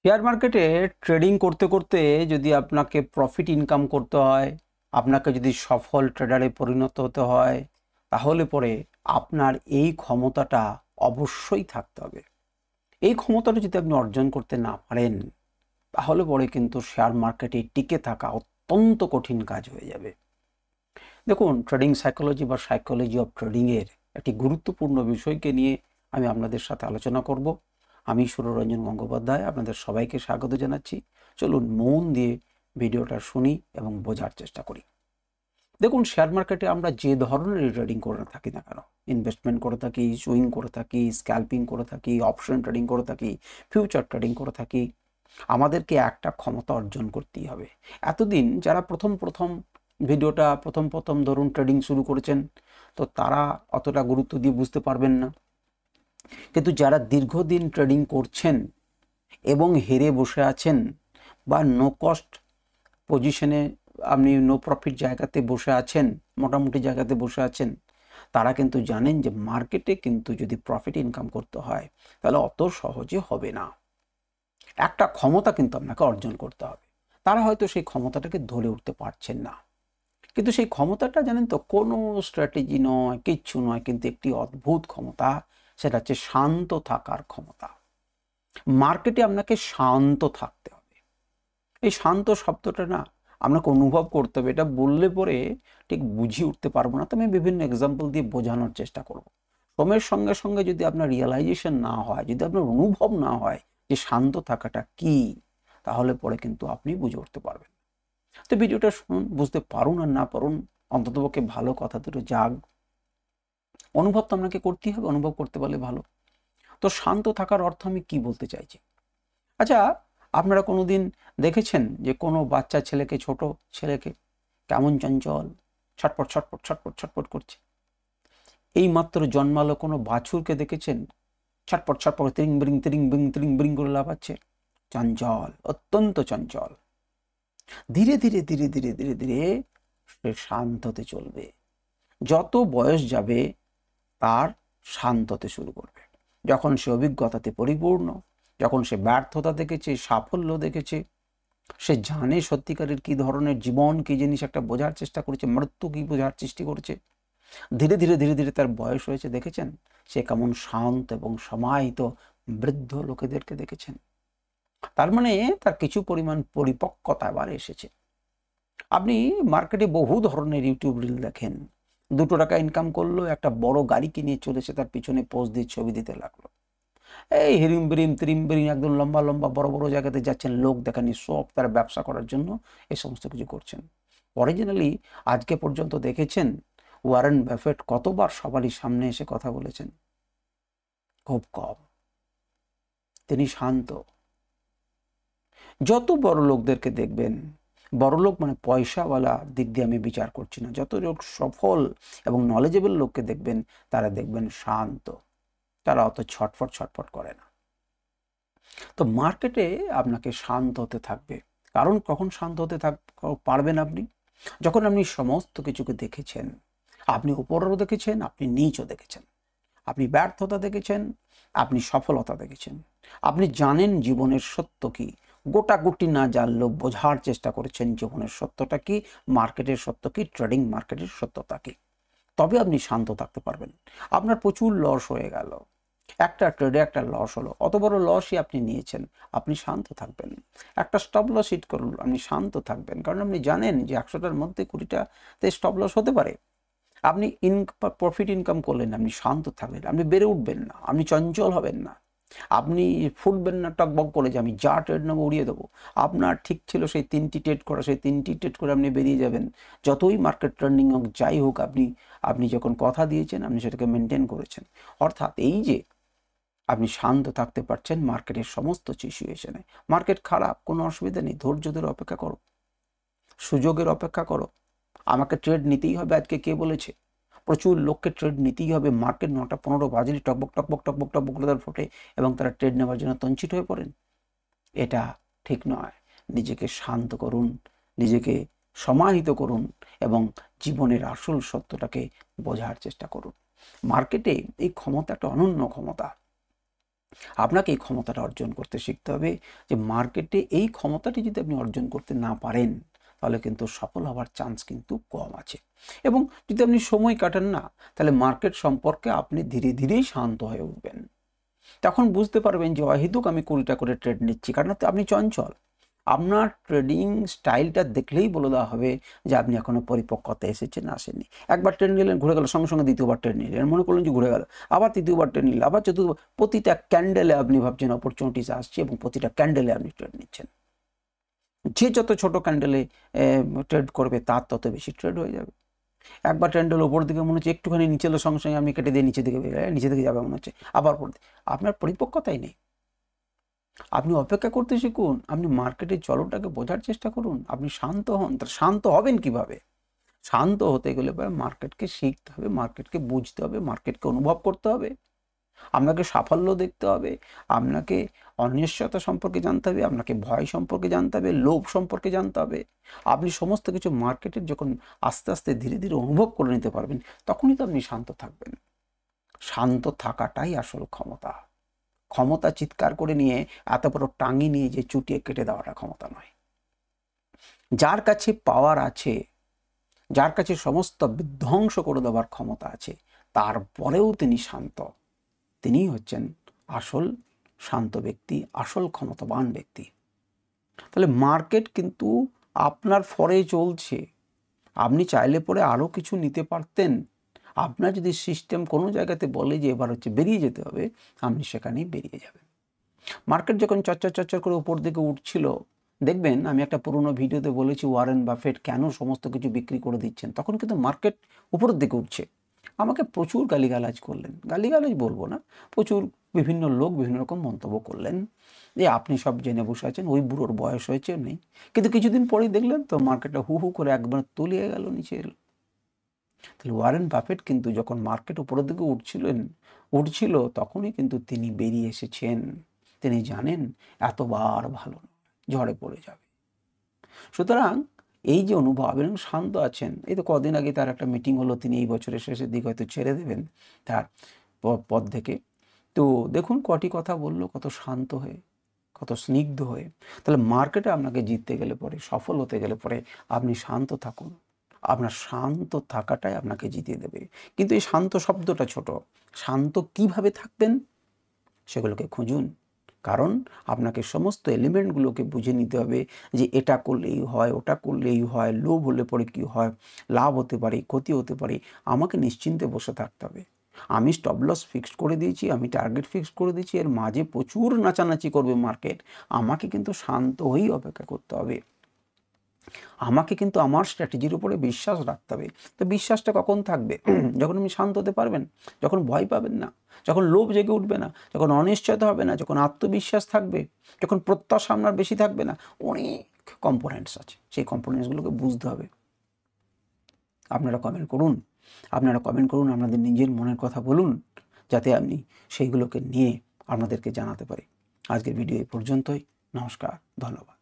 Share মার্কেটে trading করতে করতে যদি আপনাকে প্রফিট ইনকাম করতে হয়, আপনাকে যদি সফল ট্রেডারে পরিণত হতে হয়, তাহলে পরে আপনার এই ক্ষমতাটা অবশ্যই থাকতে হবে। এই ক্ষমতাটা যদি আপনি অর্জন করতে না পারেন, তাহলে পরে কিন্তু শেয়ার মার্কেটে টিকে থাকা অত্যন্ত কঠিন কাজ হয়ে যাবে। দেখুন, ট্রেডিং সাইকোলজি বা সাইকোলজি অফ ট্রেডিংয়ের একটি গুরুত্বপূর্ণ বিষয়কে নিয়ে আমি আপনাদের সাথে আলোচনা করব। আমি সুররঞ্জন গঙ্গোপাধ্যায় আপনাদের সবাইকে স্বাগত জানাচ্ছি। চলুন মন দিয়ে ভিডিওটা শুনি এবং বোঝার চেষ্টা করি। দেখুন, শেয়ার মার্কেটে আমরা যে ধরনের ট্রেডিং করে থাকি না কেন, ইনভেস্টমেন্ট করে থাকি, সুইং করে থাকি, স্ক্যাল্পিং করে থাকি, অপশন ট্রেডিং করে থাকি, ফিউচার ট্রেডিং করে থাকি, আমাদেরকে একটা ক্ষমতা অর্জন করতেই হবে। এতদিন যারা প্রথম ভিডিওটা প্রথম ধরুন ট্রেডিং শুরু করেছেন, তো তারা অতটা গুরুত্ব দিয়ে বুঝতে পারবেন না। কিন্তু যারা দীর্ঘদিন ট্রেডিং করছেন এবং হেরে বসে আছেন বা নো কস্ট পজিশনে, আপনি নো প্রফিট জায়গাতে বসে আছেন, মোটামুটি জায়গাতে বসে আছেন, তারা কিন্তু জানেন যে মার্কেটে কিন্তু যদি প্রফিট ইনকাম করতে হয় তাহলে অত সহজে হবে না। একটা ক্ষমতা কিন্তু আপনাকে অর্জন করতে হবে। তারা হয়তো সেই ক্ষমতাটাকে ধরে উঠতে পারছেন না, কিন্তু সেই ক্ষমতাটা জানেন তো, কোনো স্ট্র্যাটেজি নয়, কিচ্ছু নয়, কিন্তু একটি অদ্ভুত ক্ষমতা। সেটা হচ্ছে শান্ত থাকার ক্ষমতা। মার্কেটে আপনাকে শান্ত থাকতে হবে। এই শান্ত শব্দটা না আপনাকে অনুভব করতে হবে। এটা বললে পরে ঠিক বুঝিয়ে উঠতে পারবো না, তো আমি বিভিন্ন এক্সাম্পল দিয়ে বোঝানোর চেষ্টা করব। সময়ের সঙ্গে সঙ্গে যদি আপনার রিয়েলাইজেশন না হয়, যদি আপনার অনুভব না হয় যে শান্ত থাকাটা কি, তাহলে পরে কিন্তু আপনি বুঝে উঠতে পারবেন। তো ভিডিওটা শুনুন, বুঝতে পারুন আর না পারুন, অন্ততপক্ষে ভালো কথা দুটো যাক। অনুভব তো আপনাকে করতেই হবে, অনুভব করতে পারলে ভালো। তো শান্ত থাকার অর্থ আমি কি বলতে চাইছি? আচ্ছা, আপনারা কোনোদিন দেখেছেন যে কোনো বাচ্চা ছেলেকে, ছোট ছেলেকে কেমন চঞ্চল, ছটপট ছটপট ছটপট ছটপট করছে? এই মাত্র জন্মালো কোনো বাছুরকে দেখেছেন ছটপট ছটপট তিরিং বিরিং তিরিং বিরিং তিরিং বিরিং করে লাফাচ্ছে? চঞ্চল, অত্যন্ত চঞ্চল। ধীরে ধীরে ধীরে ধীরে ধীরে ধীরে সে শান্ত হতে চলবে। যত বয়স যাবে তার শান্ত হতে শুরু করবে। যখন সে অভিজ্ঞতাতে পরিপূর্ণ, যখন সে ব্যর্থতা দেখেছে, সাফল্য দেখেছে, সে জানে সত্যিকারের কি ধরনের জীবন, কি জিনিস একটা বোঝার চেষ্টা করেছে, মৃত্যু কি বোঝার চেষ্টা করেছে, ধীরে ধীরে ধীরে ধীরে তার বয়স হয়েছে, দেখেছেন সে কেমন শান্ত এবং সমাহিত বৃদ্ধ লোকেদেরকে দেখেছেন। তার মানে তার কিছু পরিমাণ পরিপক্কতা আবার এসেছে। আপনি মার্কেটে বহু ধরনের ইউটিউব রিল দেখেন, 2 টাকা ইনকাম করলো, একটা বড় গাড়ি কিনে চলেছে, তার পিছনে পোজ দিয়ে ছবি দিতে লাগলো। এই হিরিম বিরিম তিরিম বিরিম একদম লম্বা লম্বা বড় বড় জায়গাতে যাচ্ছেন, লোক দেখানি, সব তারা ব্যবসা করার জন্য এই সমস্ত কিছু করছেন। অরিজিনালি আজকে পর্যন্ত দেখেছেন ওয়ারেন বাফেট কতবার সবারই সামনে এসে কথা বলেছেন? খুব কম। তিনি শান্ত। যত বড় লোকদেরকে দেখবেন, বড় লোক মানে পয়সাওয়ালা দিক দিয়ে আমি বিচার করছি না, যত লোক সফল এবং নলেজেবল লোককে দেখবেন, তারা দেখবেন শান্ত। তারা অত ছটফট ছটফট করে না। তো মার্কেটে আপনাকে শান্ত হতে থাকবে। কারণ কখন শান্ত হতে পারবেন আপনি? যখন আপনি সমস্ত কিছুকে দেখেছেন। আপনি উপরেও দেখেছেন, আপনি নিচও দেখেছেন, আপনি ব্যর্থতা দেখেছেন, আপনি সফলতা দেখেছেন, আপনি জানেন জীবনের সত্য কি, গোটাগুটি না জানলেও বোঝার চেষ্টা করেছেন জীবনের সত্যটা কি, মার্কেটের সত্য কি, ট্রেডিং মার্কেটের সত্যতা কি। তবে আপনি শান্ত থাকতে পারবেন। আপনার প্রচুর লস হয়ে গেল, একটা ট্রেডে একটা লস হলো, অত বড় লসই আপনি নিয়েছেন, আপনি শান্ত থাকবেন। একটা স্টপ লস হিট করুন, আপনি শান্ত থাকবেন, কারণ আপনি জানেন যে 100টার মধ্যে 20টাতে স্টপ লস হতে পারে। আপনি প্রফিট ইনকাম করলেন, আপনি শান্ত থাকলেন, আপনি বেড়ে উঠবেন না, আপনি চঞ্চল হবেন না, আপনি ফুটবেন না টকবক করে যে আমি যা ট্রেড নেবো উড়িয়ে দেবো। আপনার ঠিক ছিল সেই 3টি ট্রেড করা, সেই 3টি ট্রেড করে আপনি বেরিয়ে যাবেন। যতই মার্কেট ট্রেন্ডিং হোক, যাই হোক, আপনি যখন কথা দিয়েছেন আপনি সেটাকে মেনটেন করেছেন। অর্থাৎ এই যে আপনি শান্ত থাকতে পারছেন মার্কেটের সমস্ত সিচুয়েশনে। মার্কেট খারাপ, কোনো অসুবিধা নেই, ধৈর্য ধরে অপেক্ষা করো, সুযোগের অপেক্ষা করো। আমাকে ট্রেড নিতেই হবে আজকে কে বলেছে? প্রচুর লোককে ট্রেড নিতেই হবে। মার্কেট 9টা 15 বাজলে টকবক টকবক টকবক টকবক করে তার ফোটে এবং তারা ট্রেড নেওয়ার জন্য তঞ্চিত হয়ে পড়েন। এটা ঠিক নয়। নিজেকে শান্ত করুন, নিজেকে সমাহিত করুন এবং জীবনের আসল সত্যটাকে বোঝার চেষ্টা করুন। মার্কেটে এই ক্ষমতা একটা অনন্য ক্ষমতা। আপনাকে এই ক্ষমতাটা অর্জন করতে শিখতে হবে যে মার্কেটে এই ক্ষমতাটি যদি আপনি অর্জন করতে না পারেন তাহলে কিন্তু সফল হওয়ার চান্স কিন্তু কম আছে। এবং যদি আপনি সময় কাটান না, তাহলে মার্কেট সম্পর্কে আপনি ধীরে ধীরেই শান্ত হয়ে উঠবেন। তখন বুঝতে পারবেন যে অহেতুক আমি 20টা করে ট্রেড নিচ্ছি, কারণ আপনি চঞ্চল। আপনার ট্রেডিং স্টাইলটা দেখলেই বলে দেওয়া হবে যে আপনি এখনো পরিপক্কতা এসেছেন না আসেননি। একবার ট্রেড নিলেন, ঘুরে গেল, সঙ্গে সঙ্গে দ্বিতীয়বার ট্রেড নিলেন, মনে করলেন যে ঘুরে গেল, আবার তৃতীয়বার ট্রেড নিলেন, আবার চতুর্থবার। প্রতিটা ক্যান্ডেলে আপনি ভাবছেন অপরচুনিটিস আসছে এবং প্রতিটা ক্যান্ডেলে আপনি ট্রেড নিচ্ছেন। যে যত ছোট ক্যান্ডেলে ট্রেড করবে তার তত বেশি ট্রেড হয়ে যাবে। একবার ক্যান্ডেল ওপর দিকে মনে হচ্ছে, একটুখানি নিচে এলো, সঙ্গে সঙ্গে আপনি কেটে দিয়ে নিচে দিকে নিচে দিকে যাবে মনে হচ্ছে, আবার পড়তে। আপনার পরিপক্কতাই নেই। আপনি অপেক্ষা করতে শিখুন, আপনি মার্কেটের চলনটাকে বোঝার চেষ্টা করুন, আপনি শান্ত হন। তা শান্ত হবেন কিভাবে? শান্ত হতে গেলে পরে মার্কেটকে শিখতে হবে, মার্কেটকে বুঝতে হবে, মার্কেটকে অনুভব করতে হবে। আপনাকে সাফল্য দেখতে হবে, আপনাকে অনিশ্চয়তা সম্পর্কে জানতে হবে, আপনাকে ভয় সম্পর্কে জানতে হবে, লোভ সম্পর্কে জানতে হবে। আপনি সমস্ত কিছু মার্কেটের যখন আস্তে আস্তে ধীরে ধীরে অনুভব করে নিতে পারবেন, তখনই তো আপনি শান্ত থাকবেন। শান্ত থাকাটাই আসল ক্ষমতা। ক্ষমতা চিৎকার করে নিয়ে এত বড় টাঙি নিয়ে যে চুটিয়ে কেটে দেওয়াটা ক্ষমতা নয়। যার কাছে পাওয়ার আছে, যার কাছে সমস্ত বিধ্বংস করে দেওয়ার ক্ষমতা আছে, তারপরেও তিনি শান্ত, তিনিই হচ্ছেন আসল শান্ত ব্যক্তি, আসল ক্ষমতাবান ব্যক্তি। তাহলে মার্কেট কিন্তু আপনার ফরে চলছে। আপনি চাইলে পরে আরও কিছু নিতে পারতেন। আপনার যদি সিস্টেম কোনো জায়গাতে বলে যে এবার হচ্ছে বেরিয়ে যেতে হবে, আপনি সেখানেই বেরিয়ে যাবেন। মার্কেট যখন চচ্চর করে উপর দিকে উঠছিল, দেখবেন আমি একটা পুরনো ভিডিওতে বলেছি ওয়ারেন বাফেট কেন সমস্ত কিছু বিক্রি করে দিচ্ছেন, তখন কিন্তু মার্কেট উপরের দিকে উঠছে। আমাকে প্রচুর গালিগালাজ করলেন, গালিগালাজ বলবো না, প্রচুর বিভিন্ন লোক বিভিন্ন রকম মন্তব্য করলেন যে আপনি সব জেনে বসে আছেন, ওই বুড়োর বয়স হয়েছে নেই। কিন্তু কিছুদিন পরেই দেখলেন তো মার্কেটটা হু হু করে একবার তলিয়ে গেল, নিচে এলো। তাহলে ওয়ারেন বাফেট কিন্তু যখন মার্কেট উপরের দিকে উঠছিল তখনই কিন্তু তিনি বেরিয়ে এসেছেন। তিনি জানেন এতবার ভালো নয়, ঝড়ে পড়ে যাবে। সুতরাং এই যে অনুভব এবং শান্ত আছেন, এই তো কদিন আগে তার একটা মিটিং হলো, তিনি এই বছরের শেষের দিকে হয়তো ছেড়ে দেবেন তার পদ থেকে। তো দেখুন কটি কথা বললো, কত শান্ত হয়ে, কত স্নিগ্ধ হয়ে। তাহলে মার্কেটে আপনাকে জিততে গেলে পরে, সফল হতে গেলে পরে আপনি শান্ত থাকুন। আপনার শান্ত থাকাটাই আপনাকে জিতিয়ে দেবে। কিন্তু এই শান্ত শব্দটা ছোট। শান্ত কিভাবে থাকবেন সেগুলোকে খুঁজুন। কারণ আপনাকে সমস্ত এলিমেন্টগুলোকে বুঝে নিতে হবে যে এটা করলেই হয়, ওটা করলেই হয়, লোভ হলে পরে কী হয়, লাভ হতে পারে, ক্ষতি হতে পারে। আমাকে নিশ্চিন্তে বসে থাকতে হবে। আমি স্টপ লস ফিক্সড করে দিয়েছি, আমি টার্গেট ফিক্সড করে দিয়েছি, এর মাঝে প্রচুর নাচানাচি করবে মার্কেট। আমাকে কিন্তু শান্ত হয়েই অপেক্ষা করতে হবে। আমাকে কিন্তু আমার স্ট্র্যাটেজির উপরে বিশ্বাস রাখতে হবে। তো বিশ্বাসটা কখন থাকবে? যখন আপনি শান্ত হতে পারবেন, যখন ভয় পাবেন না, যখন লোভ জেগে উঠবে না, যখন অনিশ্চয়তা হবে না, যখন আত্মবিশ্বাস থাকবে, যখন প্রত্যাশা আপনার বেশি থাকবে না। অনেক কম্পোনেন্টস আছে, সেই কম্পোনেন্টসগুলোকে বুঝতে হবে। আপনারা কমেন্ট করুন, আপনাদের নিজের মনের কথা বলুন, যাতে আপনি সেইগুলোকে নিয়ে আপনাদেরকে জানাতে পারি। আজকের ভিডিও এই পর্যন্তই। নমস্কার, ধন্যবাদ।